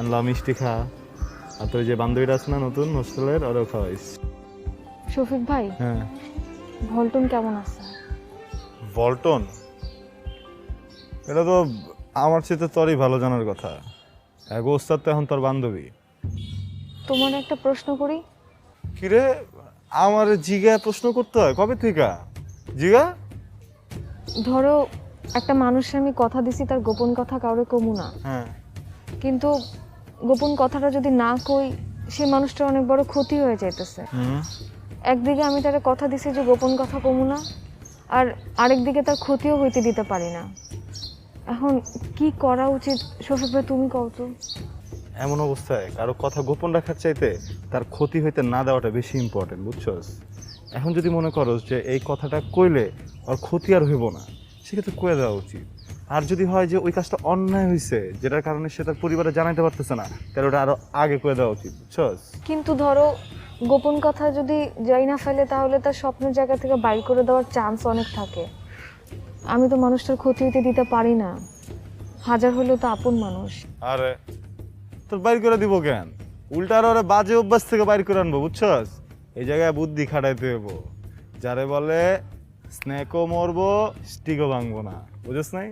আনলাম মিষ্টি খা। আর তোর যে বান্ধবীটা আছে না নতুন হোস্টেলের, ওরও খাওয়াইস। শফিক ভাই, হ্যাঁ। ভল্টন কেমন আছে? বল্টন? এটা তো আমার চেয়ে তোরই ভালো জানার কথা। এক ওস্তাদ তো এখন তোর বান্ধবী। তোমার একটা প্রশ্ন করি। কিরে, আমার জিগা প্রশ্ন করতে হয় কবে থেকে? জিগা। ধরো একটা মানুষের আমি কথা দিছি তার গোপন কথা কাউরে কমু না, হ্যাঁ। কিন্তু গোপন কথাটা যদি না কই সেই মানুষটার অনেক বড় ক্ষতি হয়ে যাইতেছে। একদিকে আমি তার কথা দিছি যে গোপন কথা কমু না, আর আরেকদিকে তার ক্ষতিও হইতে দিতে পারি না। এখন কি করা উচিত শফিক ভাই, তুমি কও তো। এমন অবস্থায় কারো কথা গোপন রাখার চাইতে তার ক্ষতি হইতে না দেওয়াটা বেশি ইম্পর্টেন্ট, বুঝছস? এখন যদি মনে করো যে এই কথাটা কইলে ওর ক্ষতি আর হইব না, সেক্ষেত্রে কয়ে দেওয়া উচিত। আর যদি হয় যে ওই কাজটা অন্যায় হয়েছে যেটার কারণে সে তার পরিবারে জানাইতে পারতেছে না, তাহলে ওটা আরো আগে কয়ে দেওয়া উচিত, বুঝছস? কিন্তু ধরো গোপন কথা যদি যাই না ফেলে তাহলে তার স্বপ্নের জায়গা থেকে বাইর করে দেওয়ার চান্স অনেক থাকে। আমি তো মানুষটার ক্ষতি হইতে দিতে পারি না, হাজার হলেও তো আপন মানুষ। আরে তোর বাইর করে দিব কেন? উল্টা আরো ওরে বাজে অভ্যাস থেকে বাইর করে আনবো, বুঝছস? এই জায়গায় বুদ্ধি খাটাইতে হইব। যারে বলে স্নেকও মরবো স্টিকও ভাঙবো না, বুঝছ নাই?